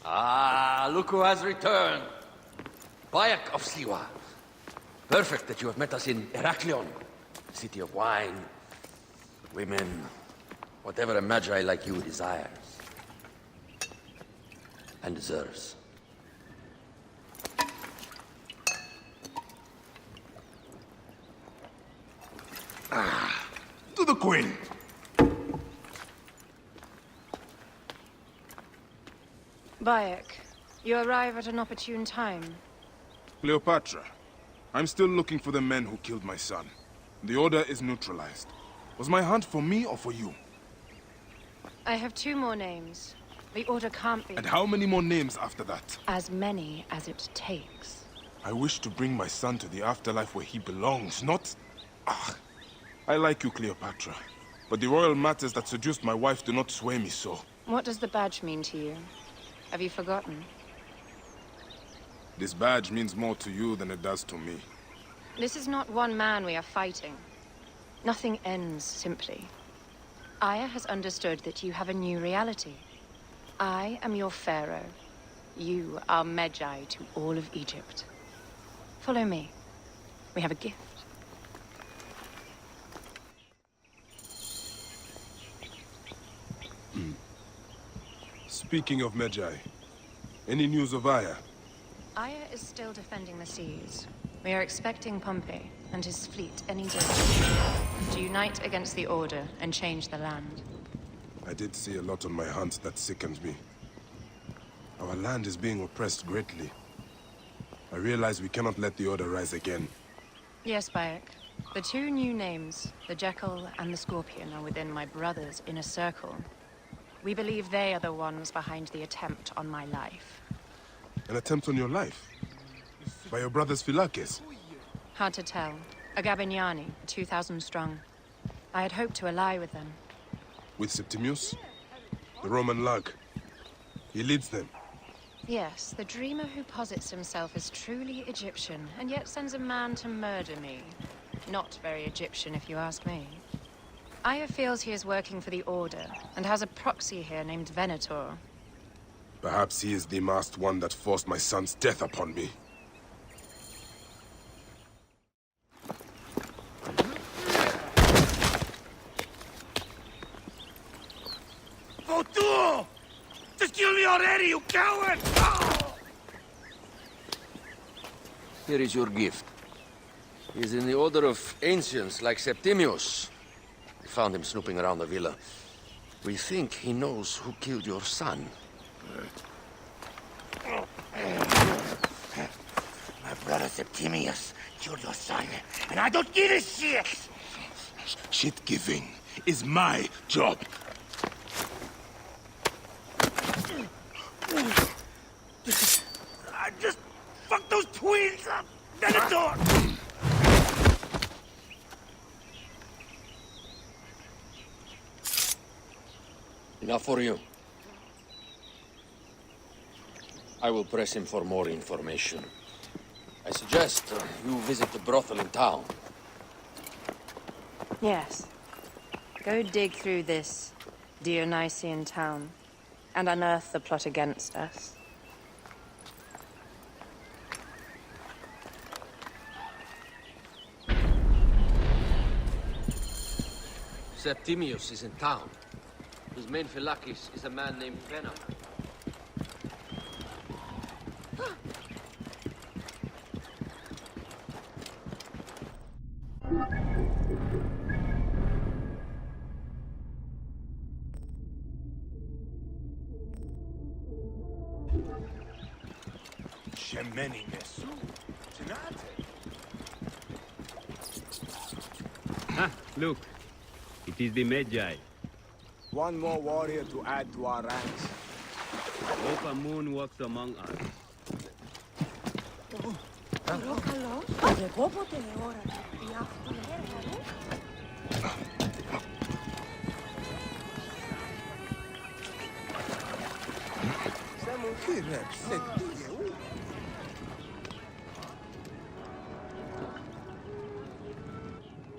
Ah, look who has returned. Bayek of Siwa. Perfect that you have met us in Heraklion, city of wine, women, whatever a magi like you desires. And deserves. To the Queen! Bayek, you arrive at an opportune time. Cleopatra, I'm still looking for the men who killed my son. The order is neutralized. Was my hunt for me or for you? I have 2 more names. The order can't be... And how many more names after that? As many as it takes. I wish to bring my son to the afterlife where he belongs, not... Ah, I like you, Cleopatra. But the royal matters that seduced my wife do not sway me so. What does the badge mean to you? Have you forgotten? This badge means more to you than it does to me. This is not one man we are fighting. Nothing ends simply. Aya has understood that you have a new reality. I am your pharaoh. You are magi to all of Egypt. Follow me. We have a gift. Speaking of magi, any news of Aya? Aya is still defending the seas. We are expecting Pompey and his fleet any day to unite against the Order and change the land. I did see a lot on my hunt that sickened me. Our land is being oppressed greatly. I realize we cannot let the Order rise again. Yes, Bayek. The 2 new names, the Jackal and the Scorpion, are within my brother's inner circle. We believe they are the ones behind the attempt on my life. An attempt on your life? By your brothers Philakes? Hard to tell. A Gabignani, 2,000 strong. I had hoped to ally with them. With Septimius? The Roman lug? He leads them? Yes, the dreamer who posits himself as truly Egyptian, and yet sends a man to murder me. Not very Egyptian, if you ask me. Aya feels he is working for the Order, and has a proxy here named Venator. Perhaps he is the masked one that forced my son's death upon me. Votu! Just kill me already, you coward! Oh! Here is your gift. He is in the order of ancients like Septimius. We found him snooping around the villa. We think he knows who killed your son. My brother Septimius killed your son, and I don't give a shit! Shit-giving is my job. I just fucked those twins up! Venator! Enough for you. I will press him for more information. I suggest you visit the brothel in town. Yes. Go dig through this Dionysian town, and unearth the plot against us. Septimius is in town. His main Philakes is a man named Venator. Shemeni Nesu. Tenate. Ah, look. It is the Magi. One more warrior to add to our ranks. Hope a moon walks among us.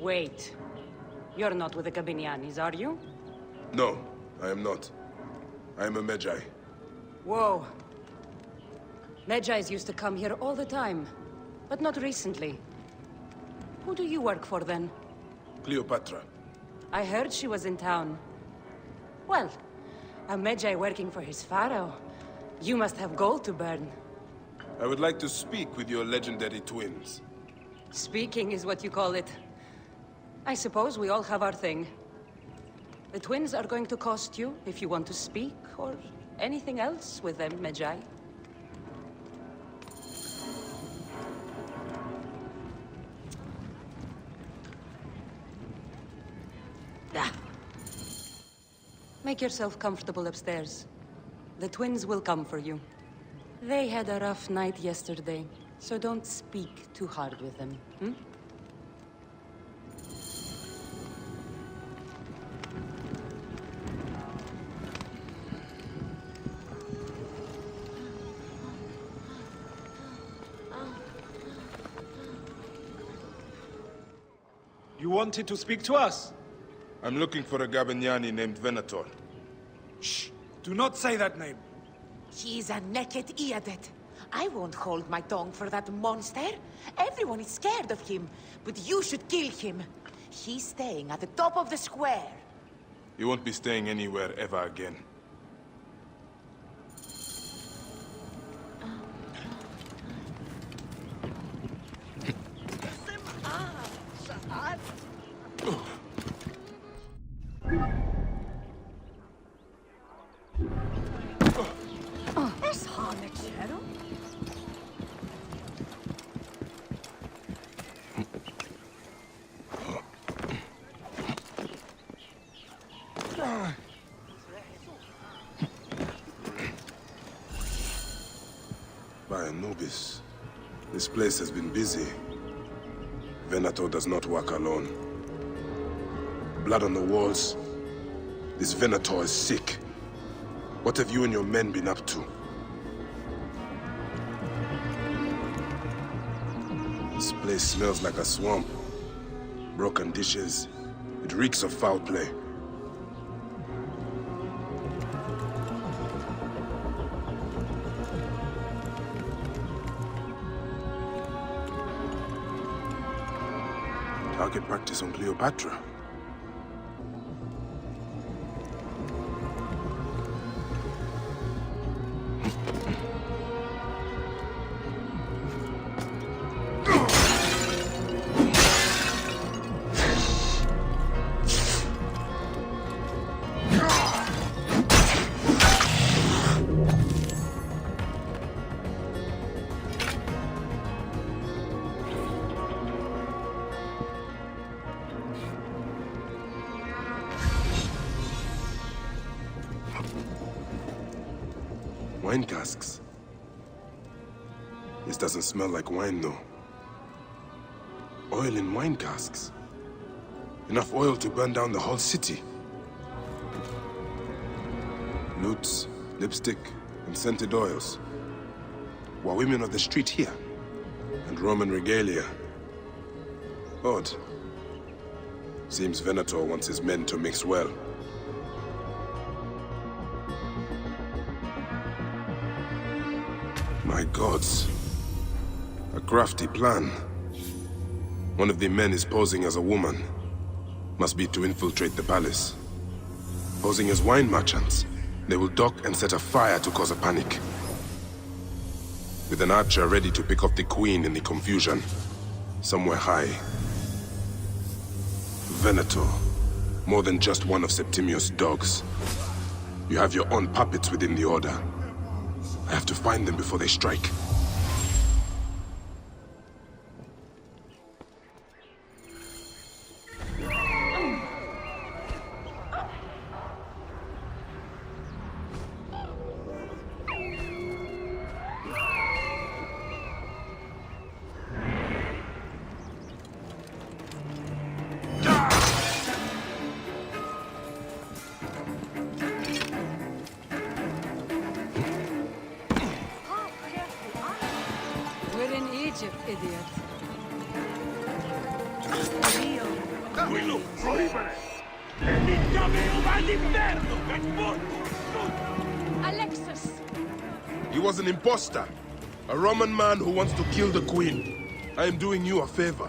Wait. You're not with the Gabinianis, are you? No, I am not. I am a magi. Whoa. Magi's used to come here all the time, but not recently. Who do you work for, then? Cleopatra. I heard she was in town. Well, a Magi working for his pharaoh. You must have gold to burn. I would like to speak with your legendary twins. Speaking is what you call it. I suppose we all have our thing. The twins are going to cost you if you want to speak, or anything else with them, Magi. Make yourself comfortable upstairs. The twins will come for you. They had a rough night yesterday, so don't speak too hard with them, hmm? You wanted to speak to us? I'm looking for a Gabiniani named Venator. Shh! Do not say that name. He's a naked Iadet. I won't hold my tongue for that monster. Everyone is scared of him, but you should kill him. He's staying at the top of the square. You won't be staying anywhere ever again. By Anubis, this place has been busy. Venator does not work alone. Blood on the walls. This Venator is sick. What have you and your men been up to? This place smells like a swamp. Broken dishes. It reeks of foul play. Target practice on Cleopatra. Wine casks. This doesn't smell like wine, though. Oil in wine casks. Enough oil to burn down the whole city. Lutes, lipstick, and scented oils. While women of the street here. And Roman regalia. Odd. Seems Venator wants his men to mix well. My gods. A crafty plan. One of the men is posing as a woman. Must be to infiltrate the palace. Posing as wine merchants, they will dock and set a fire to cause a panic. With an archer ready to pick off the queen in the confusion. Somewhere high. Venator. More than just one of Septimius' dogs. You have your own puppets within the order. I have to find them before they strike. Egypt, idiot. Alexis! He was an imposter. A Roman man who wants to kill the queen. I am doing you a favor.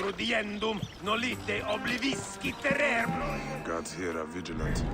Rudiendum nolite oblivisci terrem. Guards here are vigilant.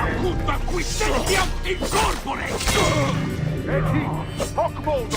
Acuta quisentiam incorpore! Eti, hoc modo!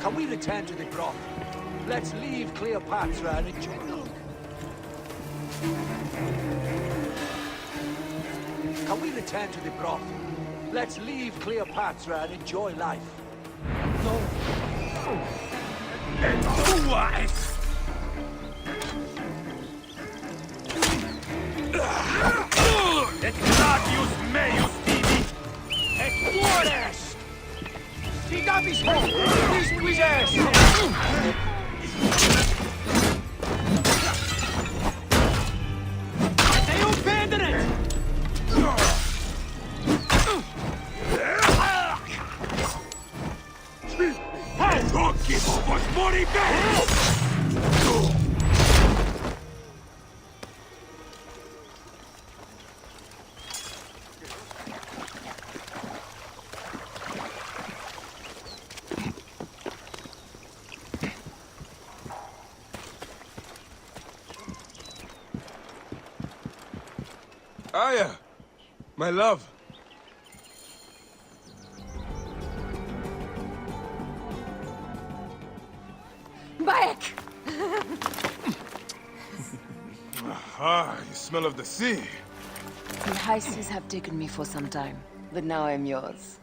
Can we return to the broth? Let's leave Cleopatra and enjoy. Can we return to the broth? Let's leave Cleopatra and enjoy life. No. Et tua est! Et gladius meus tibi! Et flores! Fidavis ho! Vis quises! Deum pedere! Et hocis vos moribus! Aya! My love! Bayek! Ah, you smell of the sea. The Heises have taken me for some time, but now I'm yours.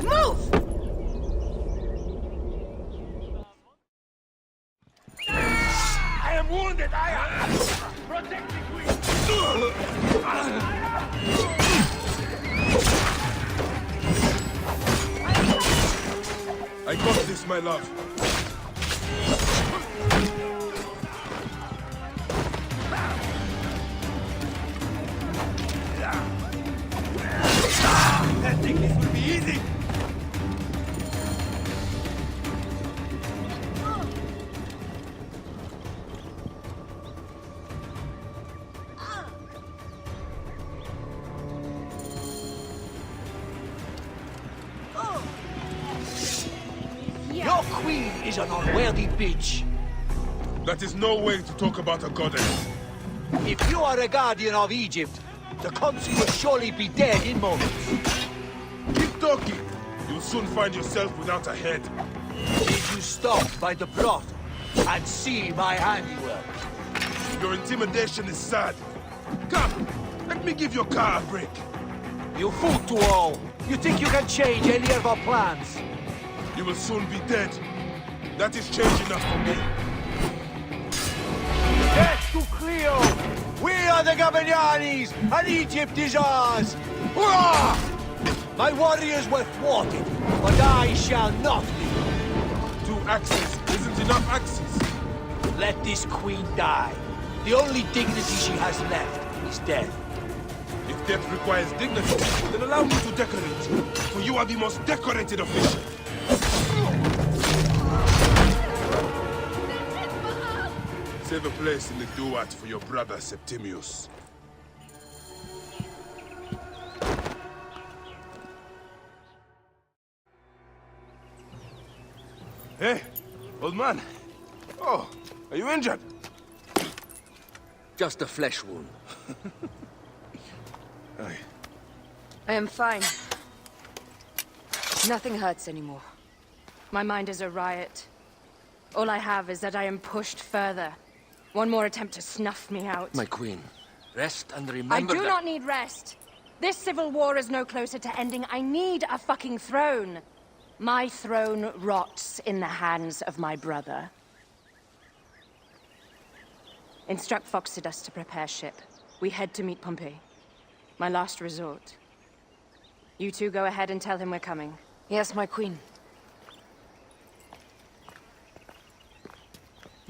Move! I am wounded! I am... Protect the queen! I got this, my love. I think this will be easy! Your queen is an unworthy bitch. That is no way to talk about a goddess. If you are a guardian of Egypt, the country will surely be dead in moments. Keep talking. You'll soon find yourself without a head. Did you stop by the broth and see my handiwork? Your intimidation is sad. Come, Let me give your car a break. You fool to all! You think you can change any of our plans? You will soon be dead. That is change enough for me. Death to Cleo! We are the Gabianis, and Egypt is ours! Hurrah! My warriors were thwarted, but I shall not be. 2 axes isn't enough axes. Let this queen die. The only dignity she has left is death. If death requires dignity, then allow me to decorate. For you are the most decorated official. Save a place in the duat for your brother Septimius. Hey, old man. Oh, are you injured? Just a flesh wound. Aye. I am fine. Nothing hurts anymore. My mind is a riot. All I have is that I am pushed further. One more attempt to snuff me out. My queen, rest and remember I do not need rest. This civil war is no closer to ending. I need a fucking throne. My throne rots in the hands of my brother. Instruct Phoxidas to prepare ship. We head to meet Pompey. My last resort. You two go ahead and tell him we're coming. Yes, my queen.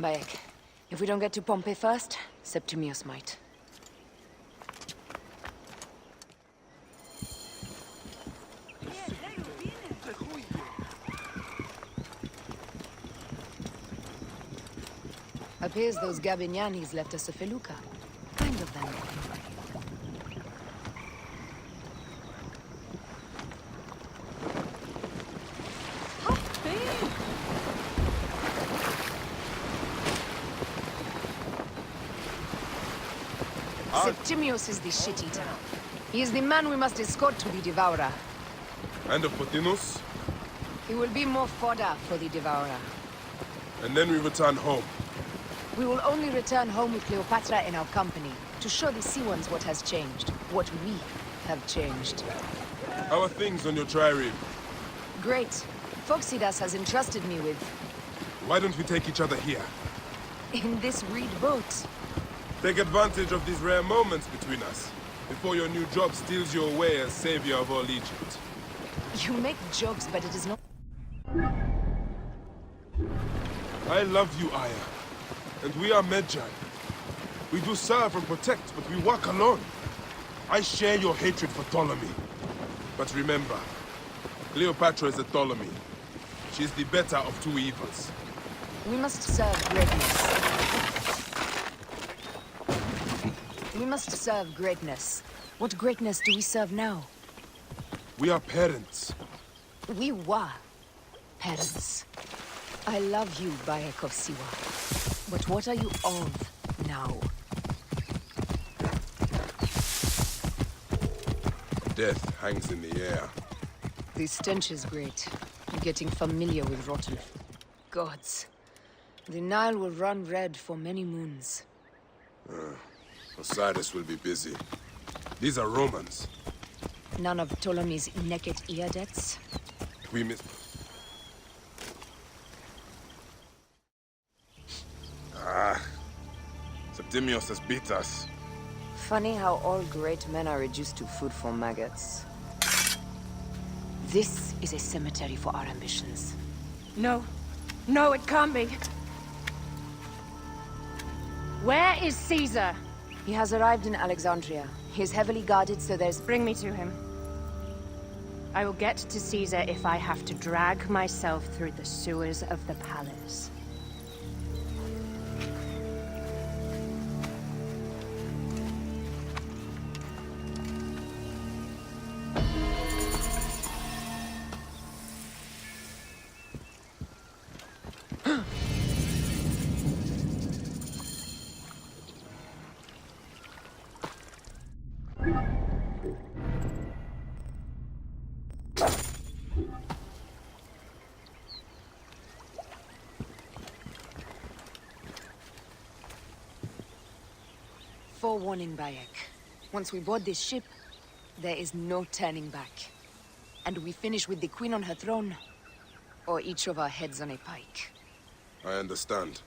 Bayek, if we don't get to Pompey first, Septimius might. Appears those Gabinianis left us a felucca. Kind of them. Septimius is the shit-eater. He is the man we must escort to the Devourer. And of Pothinus? He will be more fodder for the Devourer. And then we return home. We will only return home with Cleopatra in our company, to show the Sea Ones what has changed, what we have changed. How are things on your trireme? Great. Phoxidas has entrusted me with... Why don't we take each other here? in this reed boat. Take advantage of these rare moments between us, before your new job steals you away as savior of all Egypt. You make jokes, but it is not... I love you, Aya. And we are Magi. We do serve and protect, but we work alone. I share your hatred for Ptolemy. But remember, Cleopatra is a Ptolemy. She is the better of two evils. We must serve greatness. We must serve greatness. What greatness do we serve now? We are parents. We were parents. I love you, Bayek of Siwa. But what are you of now? Death hangs in the air. The stench is great. You're getting familiar with rotten gods. The Nile will run red for many moons. Osiris will be busy. These are Romans. None of Ptolemy's naked eardets. We miss... Septimius has beat us. Funny how all great men are reduced to food for maggots. This is a cemetery for our ambitions. No. No, it can't be. Where is Caesar? He has arrived in Alexandria. He is heavily guarded, so there's... Bring me to him. I will get to Caesar if I have to drag myself through the sewers of the palace. Forewarning, Bayek. Once we board this ship, there is no turning back. And we finish with the Queen on her throne, or each of our heads on a pike. I understand.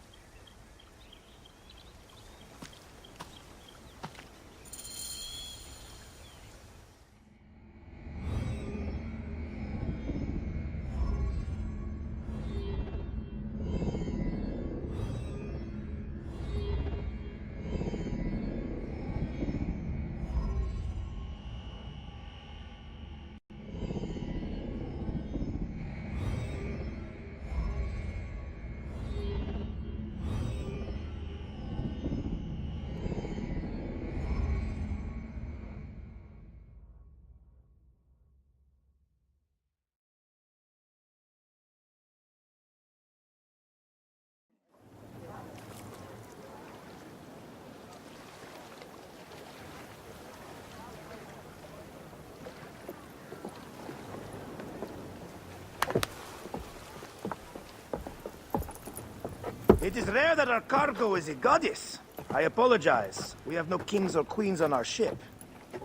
It is rare that our cargo is a goddess. I apologize. We have no kings or queens on our ship.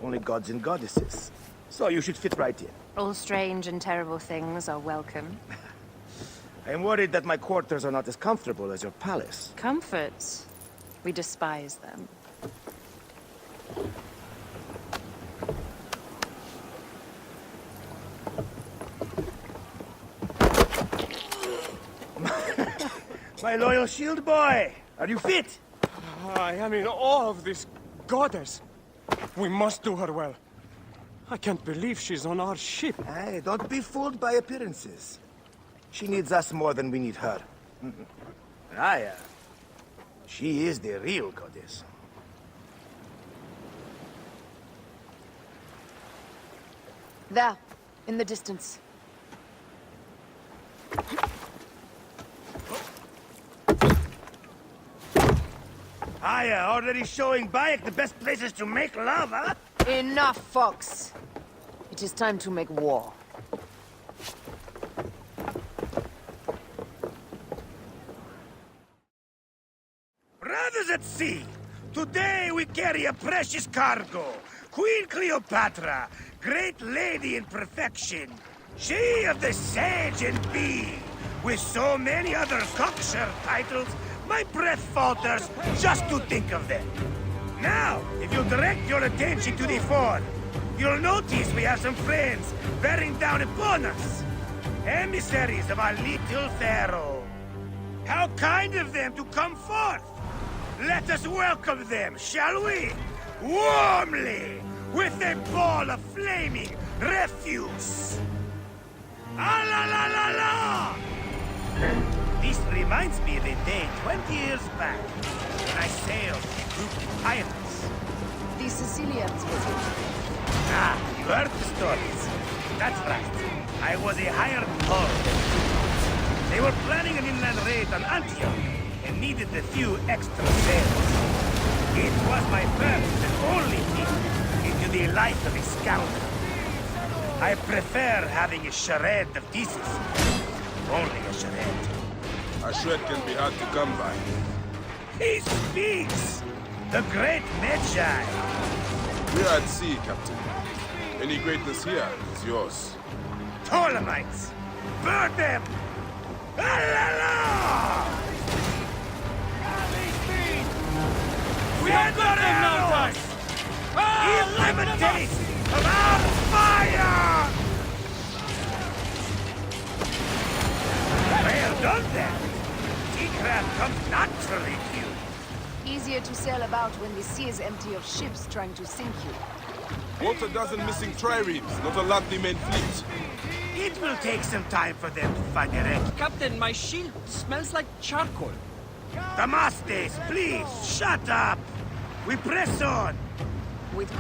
Only gods and goddesses. So you should fit right in. All strange and terrible things are welcome. I am worried that my quarters are not as comfortable as your palace. Comforts. We despise them. My loyal shield boy! Are you fit? I am in awe of this goddess. We must do her well. I can't believe she's on our ship. Hey, don't be fooled by appearances. She needs us more than we need her. Aya, she is the real goddess. There, in the distance. Aya, already showing Bayek the best places to make love, huh? Enough, Fox. It is time to make war. Brothers at sea, today we carry a precious cargo. Queen Cleopatra, great lady in perfection. She of the sage and bee. With so many other cocksure titles, my breath falters just to think of them. Now, if you direct your attention to the fort, you'll notice we have some friends bearing down upon us. Emissaries of our little pharaoh. How kind of them to come forth! Let us welcome them, shall we? Warmly, with a ball of flaming refuse. Ah la la la la! This reminds me of a day 20 years back, when I sailed with a group of pirates. The Sicilians was it? Ah, you heard the stories. That's right. I was a hired hull. They were planning an inland raid on Antioch, and needed a few extra sails. It was my first and only peek into the life of a scoundrel. I prefer having a charade of decency. Only a charade. A shred can be hard to come by. He speaks! The great magi! We are at sea, Captain. Any greatness here is yours. Ptolemites! Burn them! Ah la la! We have got them now! Give them a taste of our fire! Well done then! Seacraft comes naturally to you. Easier to sail about when the sea is empty of ships trying to sink you. What a dozen missing triremes, not a lot the main fleet. It will take some time for them to find their exit. Captain, my shield smells like charcoal. Damastes, please, shut up! We press on! With